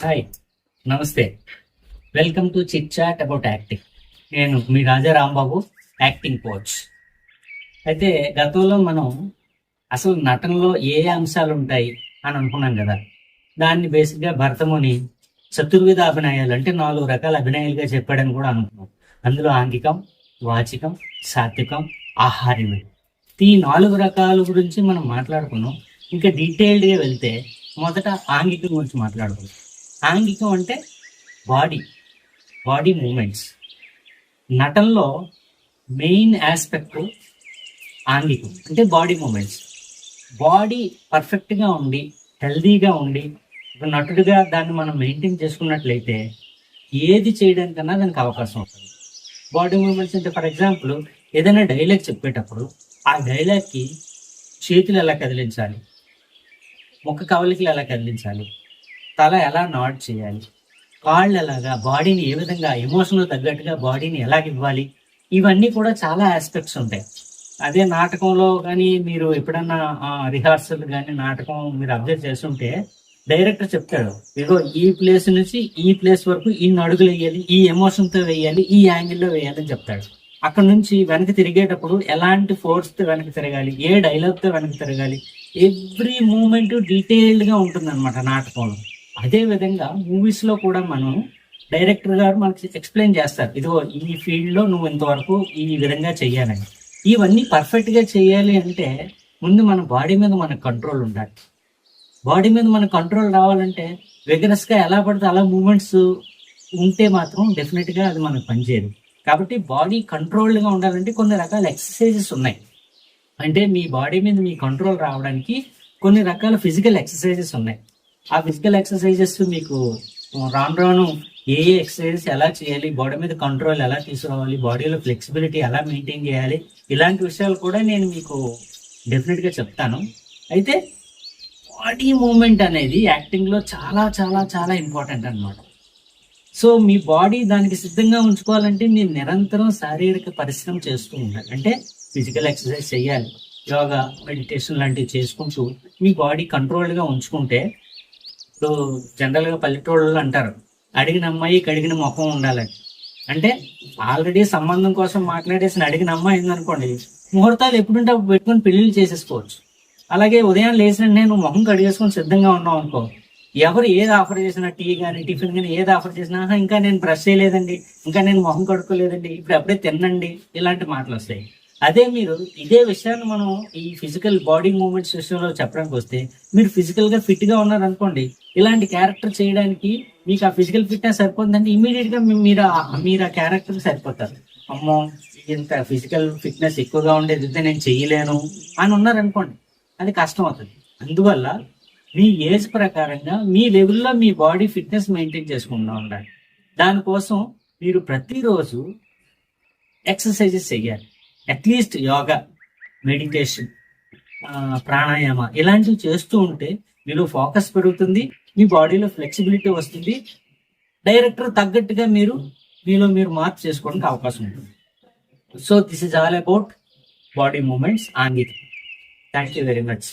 Hi, నమస్తే. Welcome to chit chat about acting. నేను మీ రాజా రాంబాబు, యాక్టింగ్ కోచ్. అయితే గతంలో మనం అసలు నటనలో ఏ అంశాలు ఉంటాయి అని అనుకున్నాం కదా. దాన్ని బేసిక్గా భరతముని చతుర్విధ అభినయాలు అంటే 4 రకాల అభినయాలుగా చెప్పాడని కూడా అనుకున్నాం. అందులో ఆంగికం, వాచికం, సాత్వికం, ఆహార్యం. ఈ 4 రకాల గురించి మనం మాట్లాడుకున్నాం. ఇంకా డీటెయిల్డ్గా వెళ్తే మొదట ఆంగికం గురించి మాట్లాడుకున్నాం. ఆంగికం అంటే బాడీ బాడీ మూమెంట్స్. నటనలో మెయిన్ ఆస్పెక్ట్ ఆంగికం అంటే బాడీ మూమెంట్స్. బాడీ పర్ఫెక్ట్గా ఉండి హెల్దీగా ఉండి ఒక నటుడిగా దాన్ని మనం మెయింటైన్ చేసుకున్నట్లయితే ఏది చేయడానికన్నా దానికి అవకాశం ఉంటుంది. బాడీ మూమెంట్స్ అంటే ఫర్ ఎగ్జాంపుల్ ఏదైనా డైలాగ్ చెప్పేటప్పుడు ఆ డైలాగ్కి చేతులు ఎలా కదిలించాలి, ముఖ కవలికలు ఎలా కదిలించాలి, తల ఎలా నాడ్ చేయాలి, కాళ్ళు ఎలాగా, బాడీని ఏ విధంగా ఎమోషనల్ తగ్గట్టుగా బాడీని ఎలాగ ఇవ్వాలి, ఇవన్నీ కూడా చాలా ఆస్పెక్ట్స్ ఉంటాయి. అదే నాటకంలో కానీ మీరు ఎప్పుడన్నా రిహార్సల్ కానీ నాటకం మీరు అబ్జర్వ్ చేస్తుంటే డైరెక్టర్ చెప్తాడు, ఇగో ఈ ప్లేస్ నుంచి ఈ ప్లేస్ వరకు ఇన్ని అడుగులు వేయాలి, ఈ ఎమోషన్తో వేయాలి, ఈ యాంగిల్లో వేయాలని చెప్తాడు. అక్కడ నుంచి వెనక్కి తిరిగేటప్పుడు ఎలాంటి ఫోర్స్తో వెనక్కి తిరగాలి, ఏ డైలాగ్తో వెనక్కి తిరగాలి, ఎవ్రీ మూమెంట్ డీటెయిల్డ్గా ఉంటుంది అనమాట నాటకంలో. అదే విధంగా మూవీస్లో కూడా మనం డైరెక్టర్ గారు మనకి ఎక్స్ప్లెయిన్ చేస్తారు, ఇదిగో ఈ ఫీల్డ్లో నువ్వు ఇంతవరకు ఈ విధంగా చెయ్యాలని. ఇవన్నీ పర్ఫెక్ట్గా చేయాలి అంటే ముందు మన బాడీ మీద మనకు కంట్రోల్ ఉండాలి. బాడీ మీద మన కంట్రోల్ రావాలంటే విగరస్గా ఎలా పడితే అలా మూమెంట్స్ ఉంటే మాత్రం డెఫినెట్గా అది మనకు పనిచేయదు. కాబట్టి బాడీ కంట్రోల్డ్గా ఉండాలంటే కొన్ని రకాల ఎక్సర్సైజెస్ ఉన్నాయి. అంటే మీ బాడీ మీద మీ కంట్రోల్ రావడానికి కొన్ని రకాల ఫిజికల్ ఎక్సర్సైజెస్ ఉన్నాయి. ఆ ఫిజికల్ ఎక్సర్సైజెస్ మీకు రాను రాను ఏ ఎక్సర్సైజెస్ ఎలా చేయాలి, బాడీ మీద కంట్రోల్ ఎలా తీసుకురావాలి, బాడీలో ఫ్లెక్సిబిలిటీ ఎలా మెయింటైన్ చేయాలి, ఇలాంటి విషయాలు కూడా నేను మీకు డెఫినెట్గా చెప్తాను. అయితే బాడీ మూమెంట్ అనేది యాక్టింగ్లో చాలా చాలా చాలా ఇంపార్టెంట్ అన్నమాట. సో మీ బాడీ దానికి సిద్ధంగా ఉంచుకోవాలంటే మీరు నిరంతరం శారీరక పరిశ్రమ చేస్తూ ఉండాలి. అంటే ఫిజికల్ ఎక్సర్సైజ్ చేయాలి, యోగా, మెడిటేషన్ లాంటివి చేసుకుంటూ మీ బాడీ కంట్రోల్డ్గా ఉంచుకుంటే. ఇప్పుడు జనరల్గా పల్లెటూళ్ళు అంటారు, అడిగిన అమ్మాయి కడిగిన ముఖం ఉండాలని. అంటే ఆల్రెడీ సంబంధం కోసం మాట్లాడేసిన అడిగిన అమ్మాయి ఏందనుకోండి, ముహూర్తాలు ఎప్పుడుంటే అప్పుడు పెట్టుకుని పెళ్లిళ్ళు చేసేసుకోవచ్చు. అలాగే ఉదయం లేచిన నేను ముఖం కడిగేసుకొని సిద్ధంగా ఉన్నాం అనుకో, ఎవరు ఏది ఆఫర్ చేసినా, టీ కానీ టిఫిన్ కానీ ఏది ఆఫర్ చేసినా, ఇంకా నేను బ్రష్ చేయలేదండి, ఇంకా నేను మొహం కడుక్కోలేదండి, ఇప్పుడు అప్పుడే తినండి, ఇలాంటి మాటలు వస్తాయి. అదే మీరు ఇదే విషయాన్ని మనం ఈ ఫిజికల్ బాడీ మూవ్మెంట్స్ విషయంలో చెప్పడానికి వస్తే, మీరు ఫిజికల్గా ఫిట్గా ఉన్నారనుకోండి, ఇలాంటి క్యారెక్టర్ చేయడానికి మీకు ఆ ఫిజికల్ ఫిట్నెస్ సరిపోతుందంటే ఇమీడియట్గా మీరు ఆ క్యారెక్టర్ సరిపోతారు. అమ్మో, ఇంత ఫిజికల్ ఫిట్నెస్ ఎక్కువగా ఉండేది నేను చెయ్యలేను అని ఉన్నారనుకోండి, అది కష్టం అవుతుంది. అందువల్ల మీ ఏజ్ ప్రకారంగా మీ లెవెల్లో మీ బాడీ ఫిట్నెస్ మెయింటైన్ చేసుకుంటూ ఉండాలి. దానికోసం మీరు ప్రతిరోజు ఎక్సర్సైజెస్ చెయ్యాలి. అట్లీస్ట్ యోగా, మెడిటేషన్, ప్రాణాయామ ఇలాంటివి చేస్తూ ఉంటే మీలో ఫోకస్ పెరుగుతుంది, మీ బాడీలో ఫ్లెక్సిబిలిటీ వస్తుంది. డైరెక్టర్ తగ్గట్టుగా మీలో మీరు మార్పు చేసుకోవడానికి అవకాశం ఉంటుంది. So this is all about body movements, ఆంగికం. Thank you very much.